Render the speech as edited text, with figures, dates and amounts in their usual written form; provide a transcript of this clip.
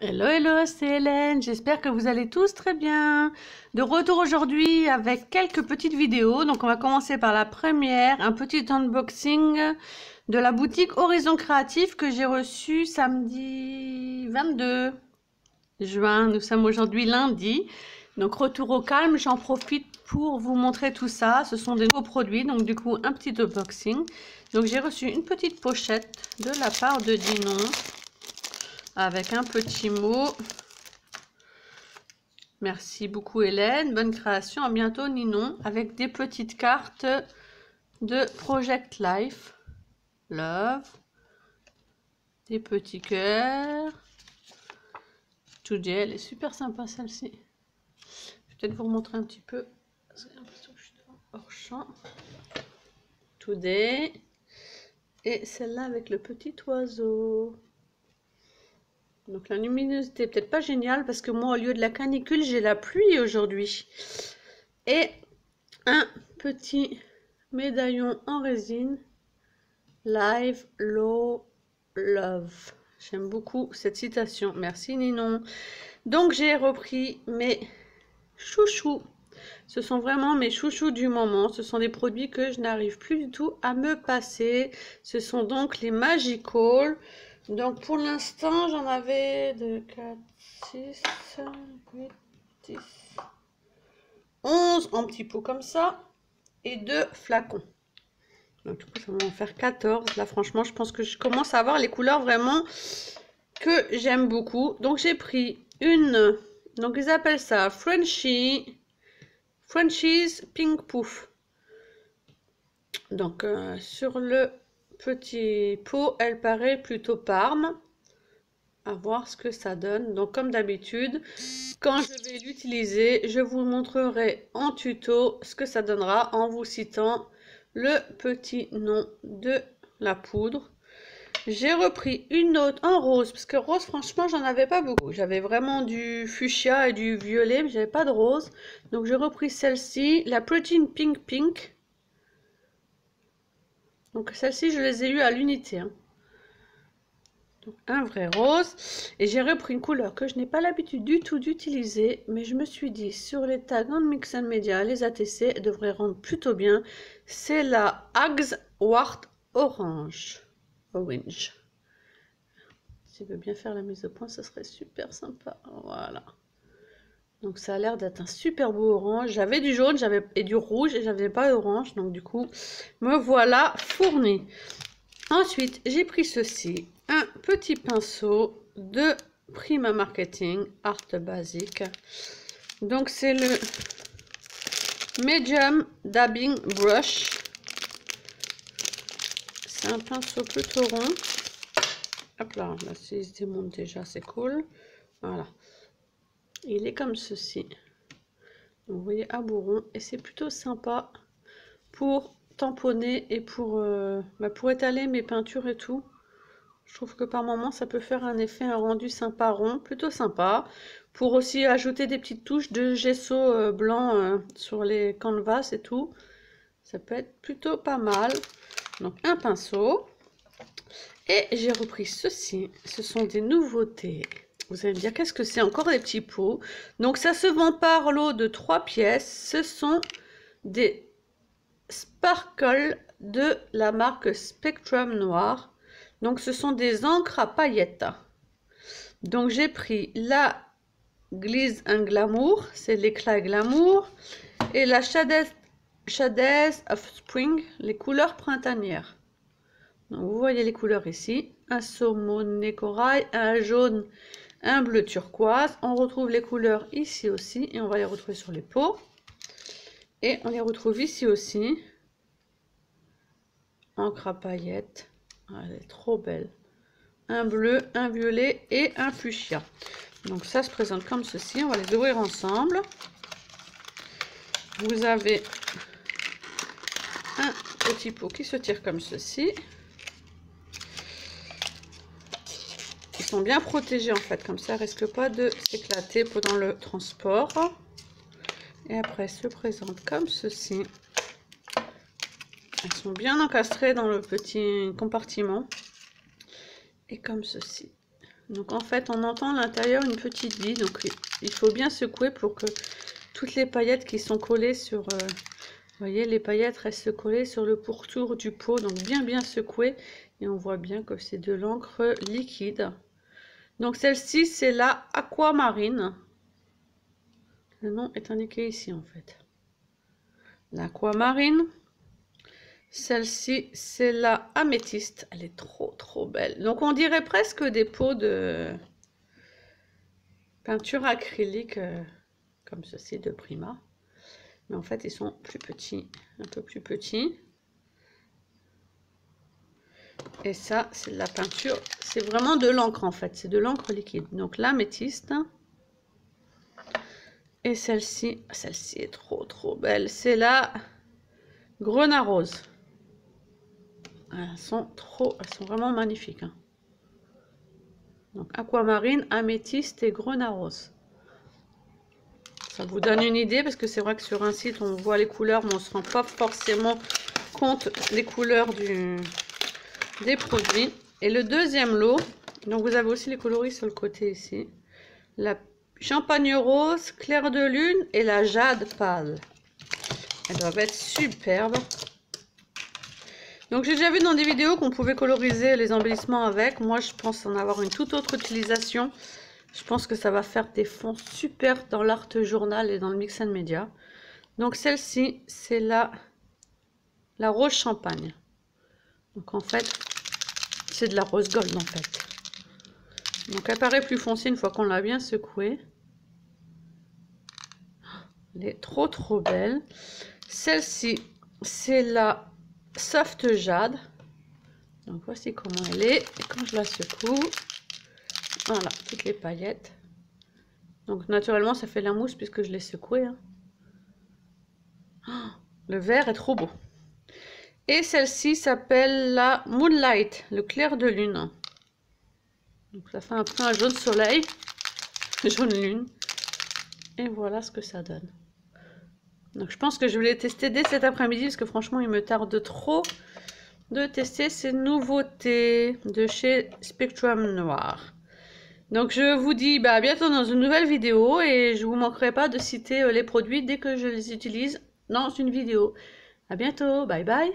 Hello, hello, c'est Hélène. J'espère que vous allez tous très bien. De retour aujourd'hui avec quelques petites vidéos. Donc, on va commencer par la première, un petit unboxing de la boutique Horizon Créatif que j'ai reçu samedi 22 juin. Nous sommes aujourd'hui lundi. Donc, retour au calme. J'en profite pour vous montrer tout ça. Ce sont des nouveaux produits. Donc, du coup, un petit unboxing. Donc, j'ai reçu une petite pochette de la part de Dinon, avec un petit mot. Merci beaucoup Hélène, bonne création, à bientôt Ninon, avec des petites cartes de Project Life, Love, des petits cœurs, Today, elle est super sympa celle-ci. Je vais peut-être vous remontrer un petit peu, parce que j'ai l'impression que je suis hors champ. Today, et celle-là avec le petit oiseau. Donc la luminosité peut-être pas géniale parce que moi au lieu de la canicule j'ai la pluie aujourd'hui. Et un petit médaillon en résine Live Low Love. J'aime beaucoup cette citation. Merci Ninon. Donc j'ai repris mes chouchous. Ce sont vraiment mes chouchous du moment. Ce sont des produits que je n'arrive plus du tout à me passer. Ce sont donc les Magical. Donc pour l'instant, j'en avais 2, 4, 6, 7, 8, 10, 11 en petits pots comme ça et 2 flacons. Donc du coup, ça va en faire 14. Là, franchement, je pense que je commence à avoir les couleurs vraiment que j'aime beaucoup. Donc j'ai pris une, donc ils appellent ça Frenchies Pink Poof. Donc sur le petit pot, elle paraît plutôt Parme. À voir ce que ça donne. Donc comme d'habitude, quand je vais l'utiliser, je vous montrerai en tuto ce que ça donnera en vous citant le petit nom de la poudre. J'ai repris une autre en rose, parce que rose franchement j'en avais pas beaucoup. J'avais vraiment du fuchsia et du violet, mais j'avais pas de rose. Donc j'ai repris celle-ci, la Protein Pink Pink. Donc celle-ci je les ai eues à l'unité, hein. Donc un vrai rose, et j'ai repris une couleur que je n'ai pas l'habitude du tout d'utiliser, mais je me suis dit sur les tags en Mix and Media, les ATC devraient rendre plutôt bien. C'est la Axe Wart Orange. Si veut bien faire la mise au point, ce serait super sympa. Voilà. Donc ça a l'air d'être un super beau orange. J'avais du jaune, et du rouge, et j'avais pas d'orange, donc du coup me voilà fournie. Ensuite, j'ai pris ceci, un petit pinceau de Prima Marketing Art Basique. Donc c'est le Medium Dabbing Brush. C'est un pinceau plutôt rond. Hop là, là il se démonte déjà, c'est cool. Voilà. Il est comme ceci. Donc, vous voyez, à bout rond, et c'est plutôt sympa pour tamponner et pour étaler mes peintures et tout. Je trouve que par moment ça peut faire un effet, un rendu sympa rond, plutôt sympa. Pour aussi ajouter des petites touches de gesso blanc sur les canvas et tout. Ça peut être plutôt pas mal. Donc un pinceau. Et j'ai repris ceci. Ce sont des nouveautés. Vous allez me dire qu'est-ce que c'est? Encore des petits pots. Donc ça se vend par lot de 3 pièces. Ce sont des sparkles de la marque Spectrum Noir. Donc ce sont des encres à paillettes. Donc j'ai pris la Gliss and Glamour, c'est l'éclat glamour, et la Shades of Spring, les couleurs printanières. Donc vous voyez les couleurs ici, un saumoné corail, un jaune, un bleu turquoise. On retrouve les couleurs ici aussi, et on va les retrouver sur les pots. Et on les retrouve ici aussi. Encre à paillettes, elle est trop belle. Un bleu, un violet et un fuchsia. Donc ça se présente comme ceci. On va les ouvrir ensemble. Vous avez un petit pot qui se tire comme ceci. Ils sont bien protégés en fait, comme ça risque pas de s'éclater pendant le transport. Et après se présente comme ceci. Elles sont bien encastrées dans le petit compartiment. Et comme ceci. Donc en fait, on entend à l'intérieur une petite vie. Donc il faut bien secouer pour que toutes les paillettes qui sont collées sur... vous voyez, les paillettes restent collées sur le pourtour du pot. Donc bien secouer. Et on voit bien que c'est de l'encre liquide. Donc celle-ci, c'est la Aquamarine. Le nom est indiqué ici en fait. L'Aquamarine. Celle-ci, c'est la Améthyste. Elle est trop belle. Donc on dirait presque des pots de peinture acrylique comme ceci de Prima. Mais en fait, ils sont plus petits, un peu plus petits. Et ça, c'est de la peinture. C'est vraiment de l'encre en fait. C'est de l'encre liquide. Donc l'Améthyste. Et celle-ci est trop belle. C'est la Grenat Rose. Elles sont vraiment magnifiques. Hein. Donc Aquamarine, Améthyste et Grenat Rose. Ça vous donne une idée parce que c'est vrai que sur un site on voit les couleurs mais on ne se rend pas forcément compte des couleurs des produits. Et le deuxième lot, donc vous avez aussi les coloris sur le côté ici. La Champagne Rose, Clair de Lune et la Jade Pâle. Elles doivent être superbes. Donc j'ai déjà vu dans des vidéos qu'on pouvait coloriser les embellissements avec. Moi je pense en avoir une toute autre utilisation. Je pense que ça va faire des fonds super dans l'art journal et dans le mix and media. Donc celle-ci c'est la rose champagne. Donc en fait c'est de la rose gold en fait. Donc elle paraît plus foncée une fois qu'on l'a bien secouée. Elle est trop belle. Celle-ci c'est la Soft Jade. Donc voici comment elle est. Et quand je la secoue, voilà, toutes les paillettes. Donc naturellement ça fait la mousse puisque je l'ai secouée. Hein. Oh, le vert est trop beau. Et celle-ci s'appelle la Moonlight, le clair de lune. Donc ça fait un peu un jaune soleil, jaune lune. Et voilà ce que ça donne. Donc je pense que je vais les tester dès cet après-midi parce que franchement il me tarde trop de tester ces nouveautés de chez Spectrum Noir. Donc je vous dis à bientôt dans une nouvelle vidéo et je ne vous manquerai pas de citer les produits dès que je les utilise dans une vidéo. À bientôt, bye bye.